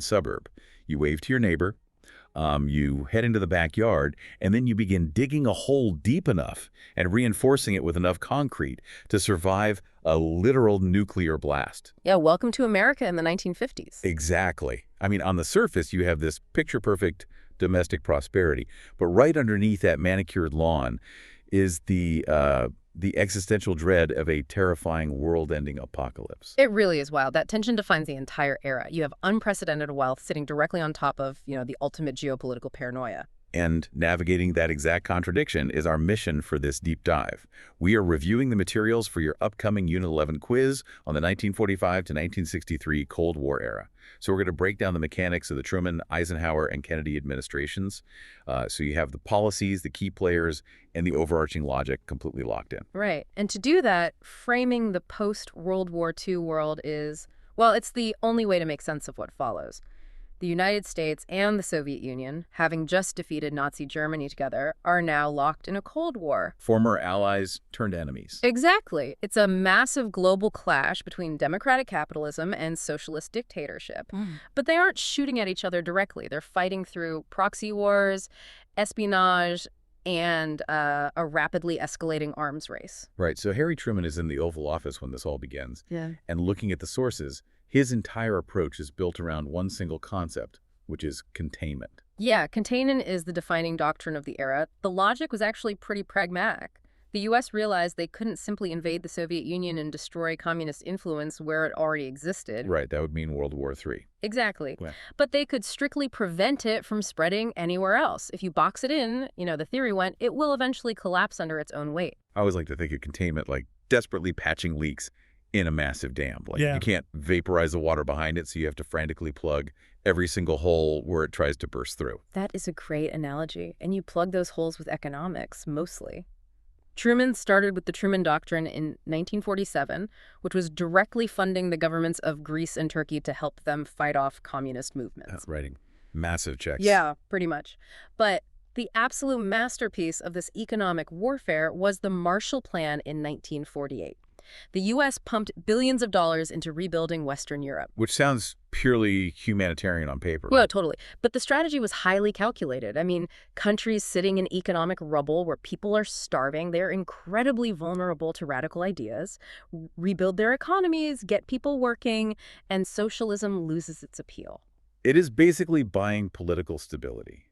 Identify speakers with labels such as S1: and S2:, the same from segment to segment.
S1: suburb. You wave to your neighbor, you head into the backyard, and then you begin digging a hole deep enough and reinforcing it with enough concrete to survive a literal nuclear blast.
S2: Yeah, welcome to America in the 1950s.
S1: Exactly. I mean, on the surface, you have this picture-perfect domestic prosperity, but right underneath that manicured lawn is the existential dread of a terrifying world-ending apocalypse.
S2: It really is wild. That tension defines the entire era. You have unprecedented wealth sitting directly on top of, the ultimate geopolitical paranoia.
S1: And navigating that exact contradiction is our mission for this deep dive. We are reviewing the materials for your upcoming Unit 11 quiz on the 1945 to 1963 Cold War era. So we're going to break down the mechanics of the Truman, Eisenhower, and Kennedy administrations. So you have the policies, the key players, and the overarching logic completely locked in.
S2: Right. And to do that, framing the post-World War II world is, well, it's the only way to make sense of what follows. The United States and the Soviet Union, having just defeated Nazi Germany together, are now locked in a Cold War.
S1: Former allies turned enemies.
S2: Exactly. It's a massive global clash between democratic capitalism and socialist dictatorship. But they aren't shooting at each other directly. They're fighting through proxy wars, espionage, and a rapidly escalating arms race.
S1: Right, so Harry Truman is in the Oval Office when this all begins.
S2: Yeah.
S1: And looking at the sources, his entire approach is built around one single concept, which is containment.
S2: Yeah, containment is the defining doctrine of the era. The logic was actually pretty pragmatic. The U.S. realized they couldn't simply invade the Soviet Union and destroy communist influence where it already existed.
S1: Right, that would mean World War III.
S2: Exactly.
S1: Yeah.
S2: But they could strictly prevent it from spreading anywhere else. If you box it in, the theory went, it will eventually collapse under its own weight.
S1: I always like to think of containment like desperately patching leaks in a massive dam. You can't vaporize the water behind it, so you have to frantically plug every single hole where it tries to burst through.
S2: That is a great analogy. And you plug those holes with economics, mostly. Truman started with the Truman Doctrine in 1947, which was directly funding the governments of Greece and Turkey to help them fight off communist movements.
S1: Writing massive checks.
S2: Yeah, pretty much. But the absolute masterpiece of this economic warfare was the Marshall Plan in 1948. The U.S. pumped billions of dollars into rebuilding Western Europe.
S1: Which sounds purely humanitarian on paper.
S2: Well, totally. But the strategy was highly calculated. I mean, countries sitting in economic rubble where people are starving, they're incredibly vulnerable to radical ideas. Rebuild their economies, get people working, and socialism loses its appeal.
S1: It is basically buying political stability.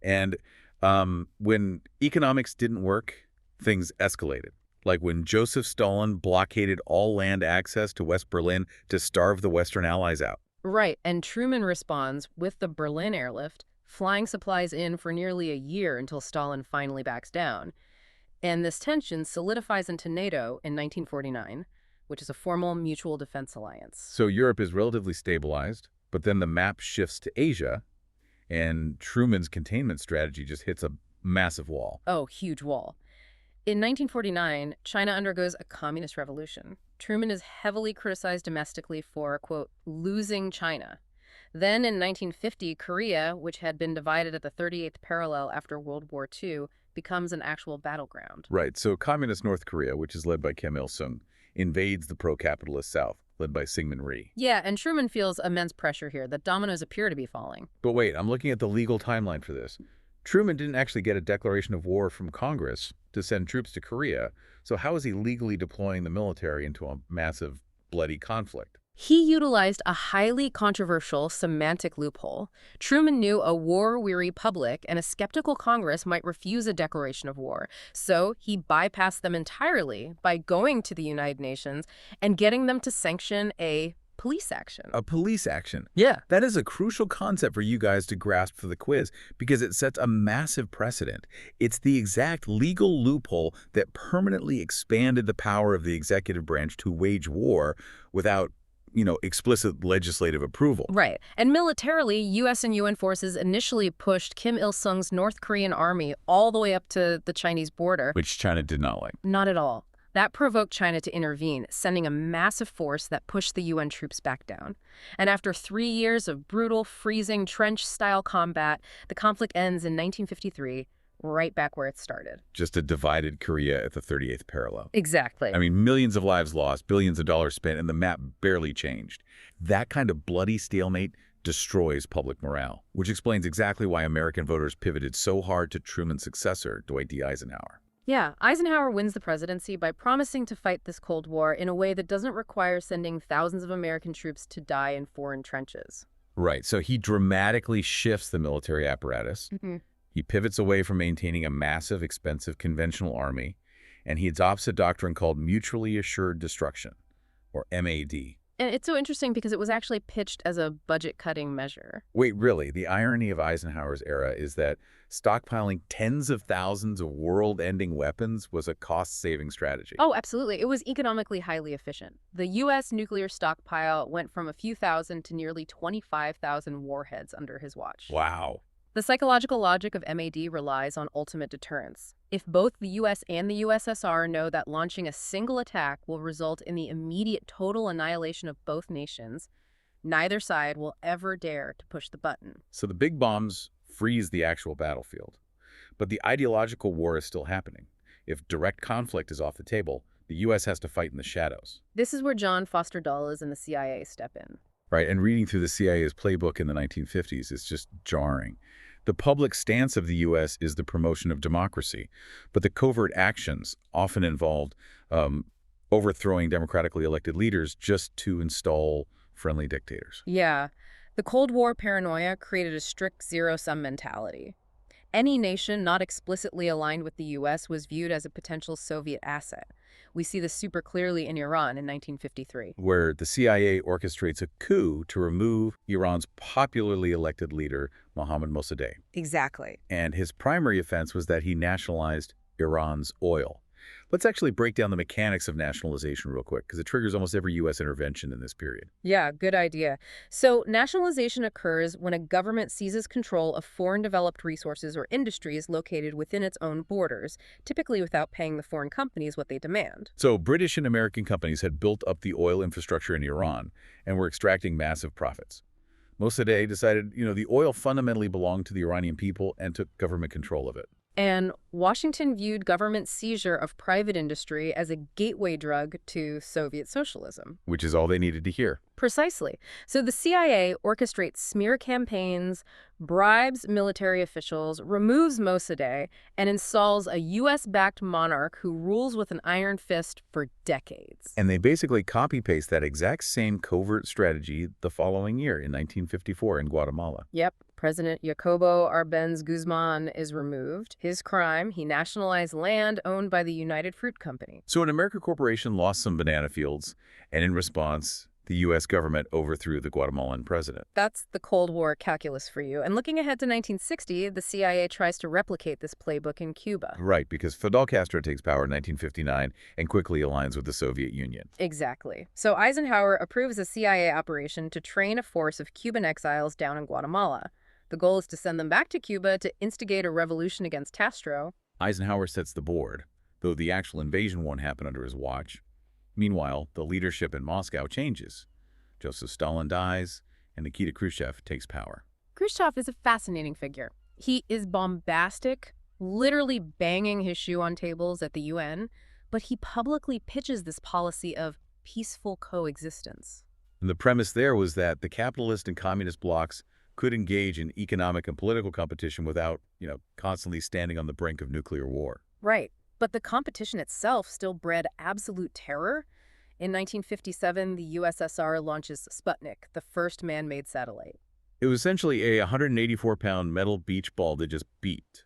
S1: And when economics didn't work, things escalated. Like when Joseph Stalin blockaded all land access to West Berlin to starve the Western Allies out.
S2: Right, and Truman responds with the Berlin airlift, flying supplies in for nearly a year until Stalin finally backs down. And this tension solidifies into NATO in 1949, which is a formal mutual defense alliance.
S1: So Europe is relatively stabilized, but then the map shifts to Asia, and Truman's containment strategy just hits a massive wall.
S2: Oh, huge wall. In 1949, China undergoes a communist revolution. Truman is heavily criticized domestically for, quote, losing China. Then in 1950, Korea, which had been divided at the 38th parallel after World War II, becomes an actual battleground.
S1: Right, so communist North Korea, which is led by Kim Il-sung, invades the pro-capitalist South, led by Syngman Rhee.
S2: Yeah, and Truman feels immense pressure here. The dominoes appear to be falling.
S1: But wait, I'm looking at the legal timeline for this. Truman didn't actually get a declaration of war from Congress to send troops to Korea, so how is he legally deploying the military into a massive, bloody conflict?
S2: He utilized a highly controversial semantic loophole. Truman knew a war-weary public and a skeptical Congress might refuse a declaration of war, so he bypassed them entirely by going to the United Nations and getting them to sanction a police action.
S1: A police action?
S2: Yeah.
S1: That is a crucial concept for you guys to grasp for the quiz because it sets a massive precedent. It's the exact legal loophole that permanently expanded the power of the executive branch to wage war without explicit legislative approval.
S2: Right. And militarily, U.S. and UN forces initially pushed Kim Il-sung's North Korean army all the way up to the Chinese border.
S1: Which China did not like.
S2: Not at all. That provoked China to intervene, sending a massive force that pushed the UN troops back down. And after 3 years of brutal, freezing, trench-style combat, the conflict ends in 1953, right back where it started.
S1: Just a divided Korea at the 38th parallel.
S2: Exactly.
S1: I mean, millions of lives lost, billions of dollars spent, and the map barely changed. That kind of bloody stalemate destroys public morale, which explains exactly why American voters pivoted so hard to Truman's successor, Dwight D. Eisenhower.
S2: Yeah, Eisenhower wins the presidency by promising to fight this Cold War in a way that doesn't require sending thousands of American troops to die in foreign trenches.
S1: Right, so he dramatically shifts the military apparatus. He pivots away from maintaining a massive, expensive conventional army, and he adopts a doctrine called mutually assured destruction, or MAD.
S2: And it's so interesting because it was actually pitched as a budget-cutting measure.
S1: Wait, really? The irony of Eisenhower's era is that stockpiling tens of thousands of world-ending weapons was a cost-saving strategy.
S2: Oh, absolutely. It was economically highly efficient. The U.S. nuclear stockpile went from a few thousand to nearly 25,000 warheads under his watch.
S1: Wow.
S2: The psychological logic of MAD relies on ultimate deterrence. If both the U.S. and the USSR know that launching a single attack will result in the immediate total annihilation of both nations, neither side will ever dare to push the button.
S1: So the big bombs freeze the actual battlefield. But the ideological war is still happening. If direct conflict is off the table, the U.S. has to fight in the shadows.
S2: This is where John Foster Dulles and the CIA step in.
S1: Right, and reading through the CIA's playbook in the 1950s is just jarring. The public stance of the U.S. is the promotion of democracy, but the covert actions often involved overthrowing democratically elected leaders just to install friendly dictators.
S2: Yeah, the Cold War paranoia created a strict zero-sum mentality. Any nation not explicitly aligned with the U.S. was viewed as a potential Soviet asset. We see this super clearly in Iran in 1953.
S1: Where the CIA orchestrates a coup to remove Iran's popularly elected leader, Mohammad Mossadegh.
S2: Exactly.
S1: And his primary offense was that he nationalized Iran's oil. Let's actually break down the mechanics of nationalization real quick, because it triggers almost every U.S. intervention in this period.
S2: Yeah, good idea. So nationalization occurs when a government seizes control of foreign developed resources or industries located within its own borders, typically without paying the foreign companies what they demand.
S1: So British and American companies had built up the oil infrastructure in Iran and were extracting massive profits. Mossadegh decided, the oil fundamentally belonged to the Iranian people and took government control of it.
S2: And Washington viewed government seizure of private industry as a gateway drug to Soviet socialism.
S1: Which is all they needed to hear.
S2: Precisely. So the CIA orchestrates smear campaigns, bribes military officials, removes Mossadegh, and installs a U.S.-backed monarch who rules with an iron fist for decades.
S1: And they basically copy-paste that exact same covert strategy the following year in 1954 in Guatemala.
S2: Yep. President Jacobo Arbenz Guzman is removed. His crime, he nationalized land owned by the United Fruit Company.
S1: So an American corporation lost some banana fields, and in response, the U.S. government overthrew the Guatemalan president.
S2: That's the Cold War calculus for you. And looking ahead to 1960, the CIA tries to replicate this playbook in Cuba.
S1: Right, because Fidel Castro takes power in 1959 and quickly aligns with the Soviet Union.
S2: Exactly. So Eisenhower approves a CIA operation to train a force of Cuban exiles down in Guatemala. The goal is to send them back to Cuba to instigate a revolution against Castro.
S1: Eisenhower sets the board, though the actual invasion won't happen under his watch. Meanwhile, the leadership in Moscow changes. Joseph Stalin dies, and Nikita Khrushchev takes power.
S2: Khrushchev is a fascinating figure. He is bombastic, literally banging his shoe on tables at the UN, but he publicly pitches this policy of peaceful coexistence.
S1: And the premise there was that the capitalist and communist blocs could engage in economic and political competition without, constantly standing on the brink of nuclear war.
S2: Right. But the competition itself still bred absolute terror. In 1957, the USSR launches Sputnik, the first man-made satellite.
S1: It was essentially a 184-pound metal beach ball that just beeped.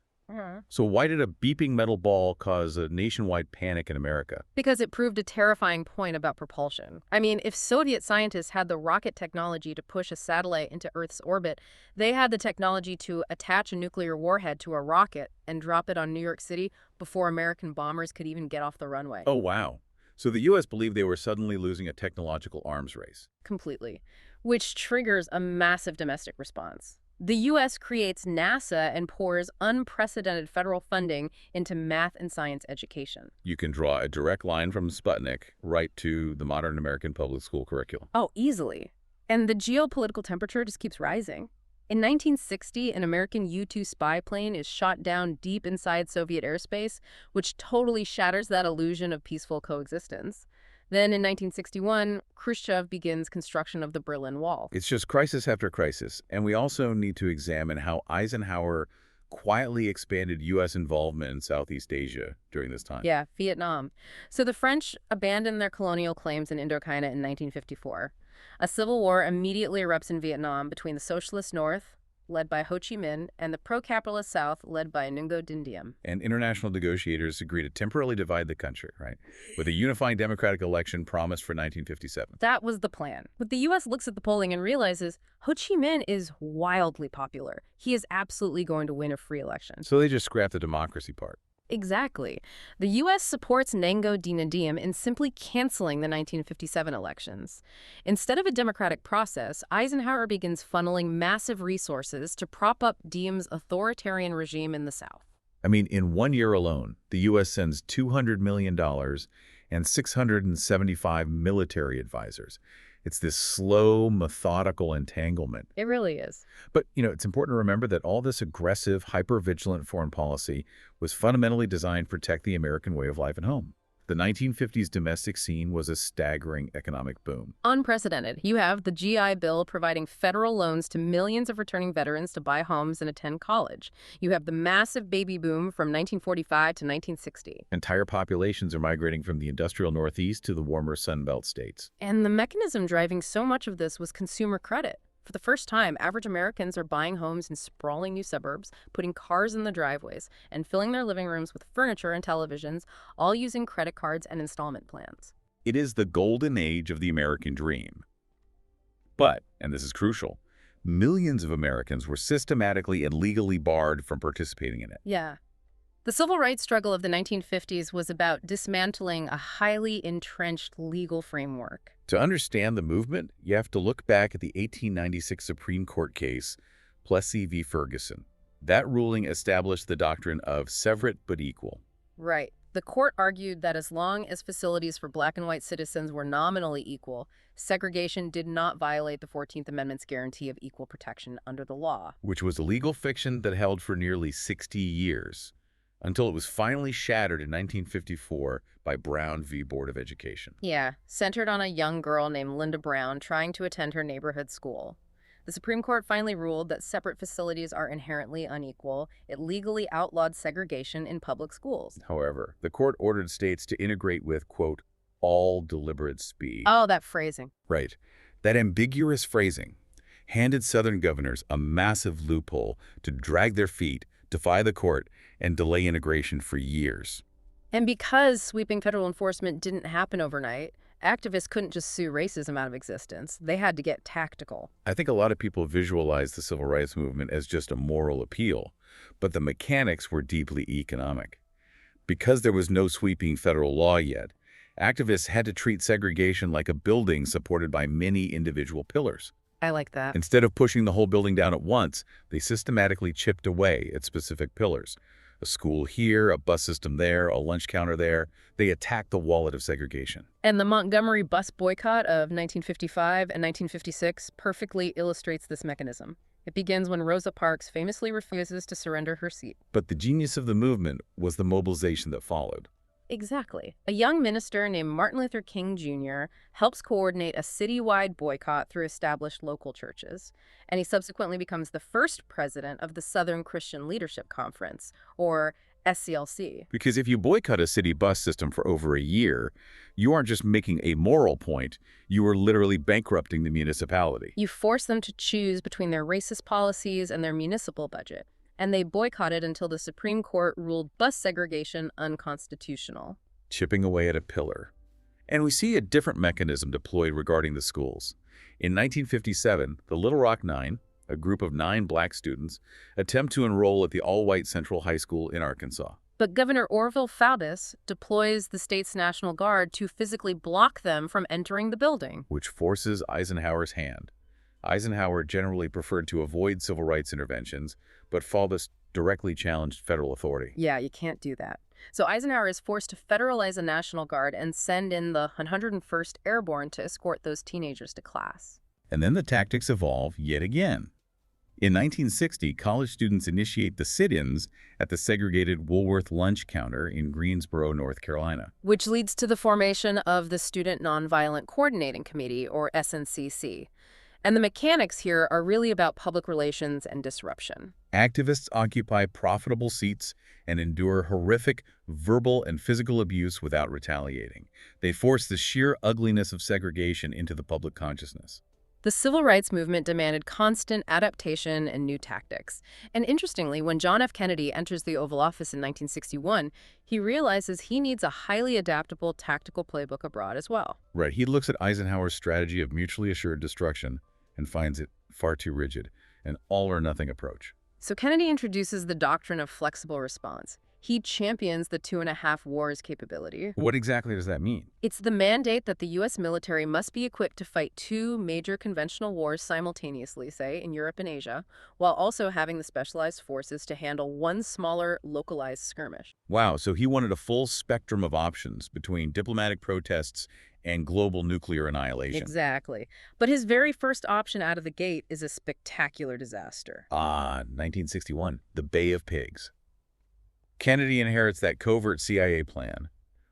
S1: So why did a beeping metal ball cause a nationwide panic in America?
S2: Because it proved a terrifying point about propulsion. I mean, if Soviet scientists had the rocket technology to push a satellite into Earth's orbit, they had the technology to attach a nuclear warhead to a rocket and drop it on New York City before American bombers could even get off the runway.
S1: Oh, wow. So the U.S. believed they were suddenly losing a technological arms race.
S2: Completely. Which triggers a massive domestic response. The U.S. creates NASA and pours unprecedented federal funding into math and science education.
S1: You can draw a direct line from Sputnik right to the modern American public school curriculum.
S2: Oh, easily. And the geopolitical temperature just keeps rising. In 1960, an American U-2 spy plane is shot down deep inside Soviet airspace, which totally shatters that illusion of peaceful coexistence. Then in 1961, Khrushchev begins construction of the Berlin Wall.
S1: It's just crisis after crisis, and we also need to examine how Eisenhower quietly expanded U.S. involvement in Southeast Asia during this time.
S2: Yeah, Vietnam. So the French abandoned their colonial claims in Indochina in 1954. A civil war immediately erupts in Vietnam between the socialist North, led by Ho Chi Minh, and the pro-capitalist South, led by Ngo Dinh Diem.
S1: And international negotiators agreed to temporarily divide the country, right? With a unifying democratic election promised for 1957.
S2: That was the plan. But the U.S. looks at the polling and realizes Ho Chi Minh is wildly popular. He is absolutely going to win a free election.
S1: So they just scrapped the democracy part.
S2: Exactly. The U.S. supports Ngo Dinh Diem in simply canceling the 1957 elections. Instead of a democratic process, Eisenhower begins funneling massive resources to prop up Diem's authoritarian regime in the South.
S1: I mean, in 1 year alone, the U.S. sends $200 million and 675 military advisors. It's this slow, methodical entanglement.
S2: It really is.
S1: But, it's important to remember that all this aggressive, hyper-vigilant foreign policy was fundamentally designed to protect the American way of life at home. The 1950s domestic scene was a staggering economic boom.
S2: Unprecedented. You have the GI Bill providing federal loans to millions of returning veterans to buy homes and attend college. You have the massive baby boom from 1945 to 1960.
S1: Entire populations are migrating from the industrial Northeast to the warmer Sun Belt states.
S2: And the mechanism driving so much of this was consumer credit. For the first time, average Americans are buying homes in sprawling new suburbs, putting cars in the driveways, and filling their living rooms with furniture and televisions, all using credit cards and installment plans.
S1: It is the golden age of the American dream. But, and this is crucial, millions of Americans were systematically and legally barred from participating in it.
S2: Yeah. The civil rights struggle of the 1950s was about dismantling a highly entrenched legal framework.
S1: To understand the movement, you have to look back at the 1896 Supreme Court case, Plessy v. Ferguson. That ruling established the doctrine of severate but equal.
S2: Right. The court argued that as long as facilities for black and white citizens were nominally equal, segregation did not violate the 14th Amendment's guarantee of equal protection under the law.
S1: Which was a legal fiction that held for nearly 60 years, until it was finally shattered in 1954 by Brown v. Board of Education.
S2: Yeah, centered on a young girl named Linda Brown trying to attend her neighborhood school. The Supreme Court finally ruled that separate facilities are inherently unequal. It legally outlawed segregation in public schools.
S1: However, the court ordered states to integrate with, quote, all deliberate speed.
S2: Oh, that phrasing.
S1: Right. That ambiguous phrasing handed Southern governors a massive loophole to drag their feet, defy the court, and delay integration for years.
S2: And because sweeping federal enforcement didn't happen overnight, activists couldn't just sue racism out of existence. They had to get tactical.
S1: I think a lot of people visualize the civil rights movement as just a moral appeal, but the mechanics were deeply economic. Because there was no sweeping federal law yet, activists had to treat segregation like a building supported by many individual pillars.
S2: I like that.
S1: Instead of pushing the whole building down at once, they systematically chipped away at specific pillars. A school here, a bus system there, a lunch counter there. They attacked the wallet of segregation.
S2: And the Montgomery bus boycott of 1955 and 1956 perfectly illustrates this mechanism. It begins when Rosa Parks famously refuses to surrender her seat.
S1: But the genius of the movement was the mobilization that followed.
S2: Exactly. A young minister named Martin Luther King Jr. helps coordinate a citywide boycott through established local churches, and he subsequently becomes the first president of the Southern Christian Leadership Conference, or SCLC.
S1: Because if you boycott a city bus system for over a year, you aren't just making a moral point, you are literally bankrupting the municipality.
S2: You force them to choose between their racist policies and their municipal budget. And they boycotted until the Supreme Court ruled bus segregation unconstitutional.
S1: Chipping away at a pillar. And we see a different mechanism deployed regarding the schools. In 1957, the Little Rock Nine, a group of 9 black students, attempt to enroll at the all-white Central High School in Arkansas.
S2: But Governor Orville Faubus deploys the state's National Guard to physically block them from entering the building,
S1: which forces Eisenhower's hand. Eisenhower generally preferred to avoid civil rights interventions, but Faubus directly challenged federal authority.
S2: Yeah, you can't do that. So Eisenhower is forced to federalize the National Guard and send in the 101st Airborne to escort those teenagers to class.
S1: And then the tactics evolve yet again. In 1960, college students initiate the sit-ins at the segregated Woolworth lunch counter in Greensboro, North Carolina.
S2: Which leads to the formation of the Student Nonviolent Coordinating Committee, or SNCC. And the mechanics here are really about public relations and disruption.
S1: Activists occupy profitable seats and endure horrific verbal and physical abuse without retaliating. They force the sheer ugliness of segregation into the public consciousness.
S2: The civil rights movement demanded constant adaptation and new tactics. And interestingly, when John F. Kennedy enters the Oval Office in 1961, he realizes he needs a highly adaptable tactical playbook abroad as well.
S1: Right, he looks at Eisenhower's strategy of mutually assured destruction and finds it far too rigid, an all-or-nothing approach.
S2: So Kennedy introduces the doctrine of flexible response. He champions the 2.5 wars capability.
S1: What exactly does that mean?
S2: It's the mandate that the U.S. military must be equipped to fight 2 major conventional wars simultaneously, say, in Europe and Asia, while also having the specialized forces to handle one smaller, localized skirmish.
S1: Wow, so he wanted a full spectrum of options between diplomatic protests and global nuclear annihilation.
S2: Exactly. But his very first option out of the gate is a spectacular disaster.
S1: 1961, the Bay of Pigs. Kennedy inherits that covert CIA plan.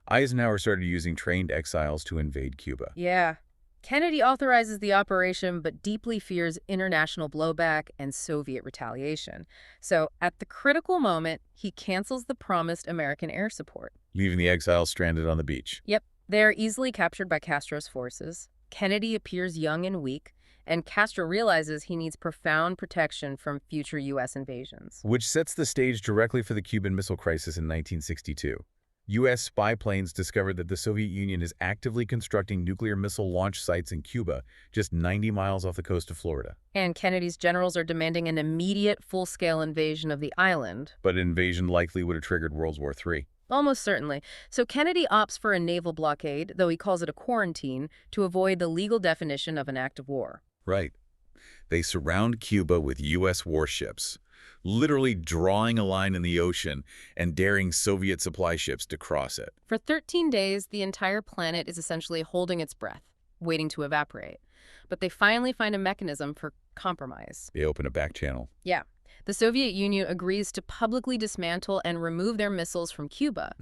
S1: Eisenhower started using trained exiles to invade Cuba.
S2: Yeah. Kennedy authorizes the operation but deeply fears international blowback and Soviet retaliation. So, at the critical moment, he cancels the promised American air support.
S1: Leaving the exiles stranded on the beach.
S2: Yep. They are easily captured by Castro's forces. Kennedy appears young and weak, and Castro realizes he needs profound protection from future U.S. invasions.
S1: Which sets the stage directly for the Cuban Missile Crisis in 1962. U.S. spy planes discovered that the Soviet Union is actively constructing nuclear missile launch sites in Cuba, just 90 miles off the coast of Florida.
S2: And Kennedy's generals are demanding an immediate full-scale invasion of the island.
S1: But an invasion likely would have triggered World War III.
S2: Almost certainly. So Kennedy opts for a naval blockade, though he calls it a quarantine, to avoid the legal definition of an act of war.
S1: Right. They surround Cuba with U.S. warships, literally drawing a line in the ocean and daring Soviet supply ships to cross it.
S2: For 13 days, the entire planet is essentially holding its breath, waiting to evaporate. But they finally find a mechanism for compromise.
S1: They open a back channel.
S2: Yeah. The Soviet Union agrees to publicly dismantle and remove their missiles from Cuba.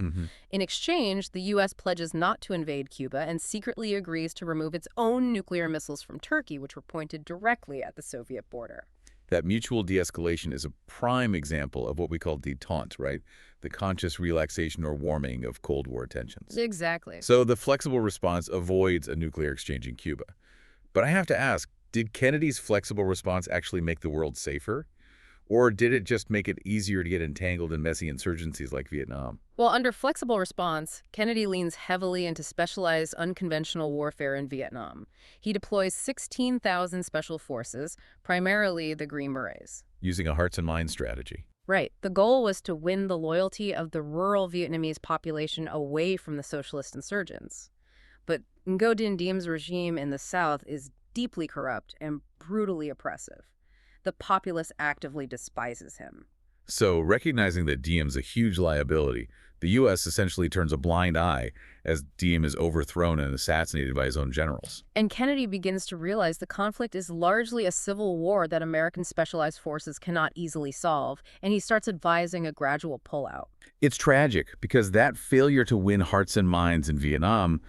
S2: In exchange, the U.S. pledges not to invade Cuba and secretly agrees to remove its own nuclear missiles from Turkey, which were pointed directly at the Soviet border.
S1: That mutual de-escalation is a prime example of what we call détente, right? The conscious relaxation or warming of Cold War tensions.
S2: Exactly.
S1: So the flexible response avoids a nuclear exchange in Cuba. But I have to ask, did Kennedy's flexible response actually make the world safer? Or did it just make it easier to get entangled in messy insurgencies like Vietnam?
S2: Well, under flexible response, Kennedy leans heavily into specialized unconventional warfare in Vietnam. He deploys 16,000 special forces, primarily the Green Berets.
S1: Using a hearts and minds strategy.
S2: Right. The goal was to win the loyalty of the rural Vietnamese population away from the socialist insurgents. But Ngo Dinh Diem's regime in the south is deeply corrupt and brutally oppressive. The populace actively despises him.
S1: So, recognizing that Diem's a huge liability, the U.S. essentially turns a blind eye as Diem is overthrown and assassinated by his own generals.
S2: And Kennedy begins to realize the conflict is largely a civil war that American specialized forces cannot easily solve, and he starts advising a gradual pullout.
S1: It's tragic because that failure to win hearts and minds in Vietnam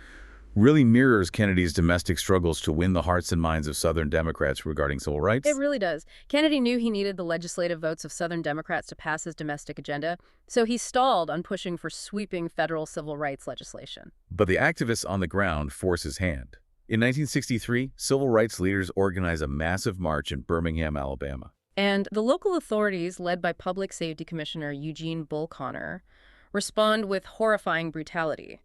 S1: really mirrors Kennedy's domestic struggles to win the hearts and minds of Southern Democrats regarding civil rights.
S2: It really does. Kennedy knew he needed the legislative votes of Southern Democrats to pass his domestic agenda, so he stalled on pushing for sweeping federal civil rights legislation.
S1: But the activists on the ground force his hand. In 1963, civil rights leaders organize a massive march in Birmingham, Alabama.
S2: And the local authorities, led by Public Safety Commissioner Eugene Bull Connor, respond with horrifying brutality.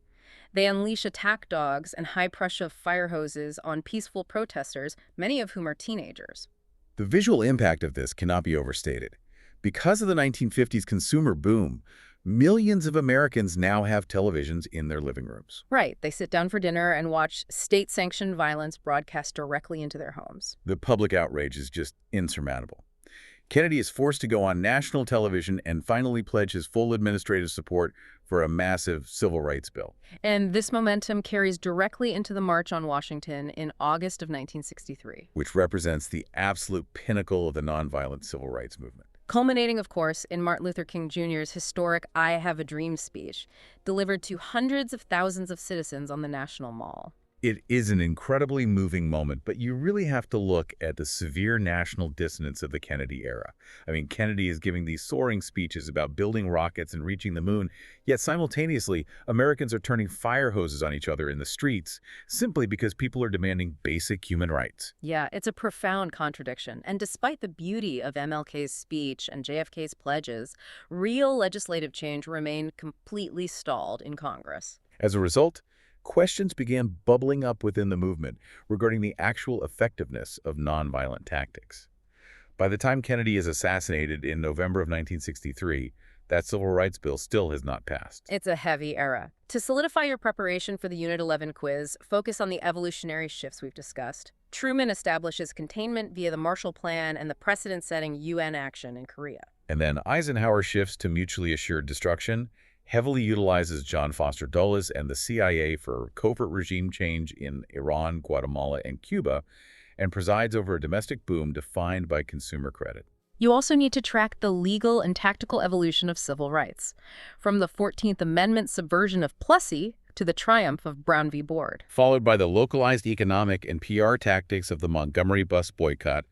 S2: They unleash attack dogs and high-pressure fire hoses on peaceful protesters, many of whom are teenagers.
S1: The visual impact of this cannot be overstated. Because of the 1950s consumer boom, millions of Americans now have televisions in their living rooms.
S2: Right. They sit down for dinner and watch state-sanctioned violence broadcast directly into their homes.
S1: The public outrage is just insurmountable. Kennedy is forced to go on national television and finally pledge his full administrative support for a massive civil rights bill,
S2: And this momentum carries directly into the March on Washington in August of 1963,
S1: which represents the absolute pinnacle of the nonviolent civil rights movement.
S2: culminating, of course, in Martin Luther King Jr.'s historic I Have a Dream speech, delivered to hundreds of thousands of citizens on the National Mall.
S1: It is an incredibly moving moment, but you really have to look at the severe national dissonance of the Kennedy era. I mean, Kennedy is giving these soaring speeches about building rockets and reaching the moon, yet simultaneously, Americans are turning fire hoses on each other in the streets simply because people are demanding basic human rights.
S2: Yeah, it's a profound contradiction. And despite the beauty of MLK's speech and JFK's pledges, real legislative change remained completely stalled in Congress.
S1: As a result, questions began bubbling up within the movement regarding the actual effectiveness of nonviolent tactics. By the time Kennedy is assassinated in November of 1963, that civil rights bill still has not passed.
S2: It's a heavy era. To solidify your preparation for the Unit 11 quiz, focus on the evolutionary shifts we've discussed. Truman establishes containment via the Marshall Plan and the precedent-setting UN action in Korea.
S1: And then Eisenhower shifts to mutually assured destruction, heavily utilizes John Foster Dulles and the CIA for covert regime change in Iran, Guatemala, and Cuba, and presides over a domestic boom defined by consumer credit.
S2: You also need to track the legal and tactical evolution of civil rights, from the 14th Amendment subversion of Plessy to the triumph of Brown v. Board.
S1: Followed by the localized economic and PR tactics of the Montgomery bus boycott,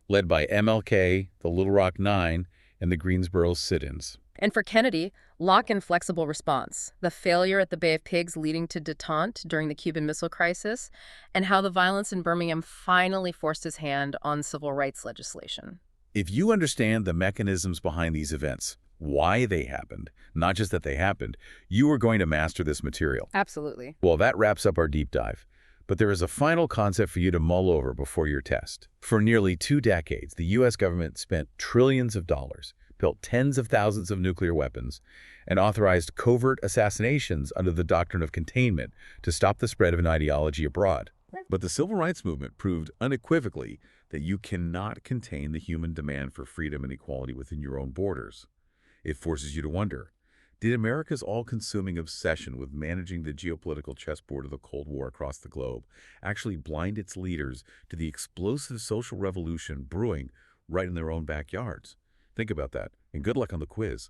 S1: led by MLK, the Little Rock Nine, and the Greensboro sit-ins.
S2: And for Kennedy, lock and flexible response, the failure at the Bay of Pigs leading to détente during the Cuban Missile Crisis, and how the violence in Birmingham finally forced his hand on civil rights legislation.
S1: If you understand the mechanisms behind these events, why they happened, not just that they happened, you are going to master this material.
S2: Absolutely.
S1: Well, that wraps up our deep dive. But there is a final concept for you to mull over before your test. For nearly 2 decades, the U.S. government spent trillions of dollars, built tens of thousands of nuclear weapons, and authorized covert assassinations under the doctrine of containment to stop the spread of an ideology abroad. But the civil rights movement proved unequivocally that you cannot contain the human demand for freedom and equality within your own borders. It forces you to wonder, did America's all-consuming obsession with managing the geopolitical chessboard of the Cold War across the globe actually blind its leaders to the explosive social revolution brewing right in their own backyards? Think about that, and good luck on the quiz.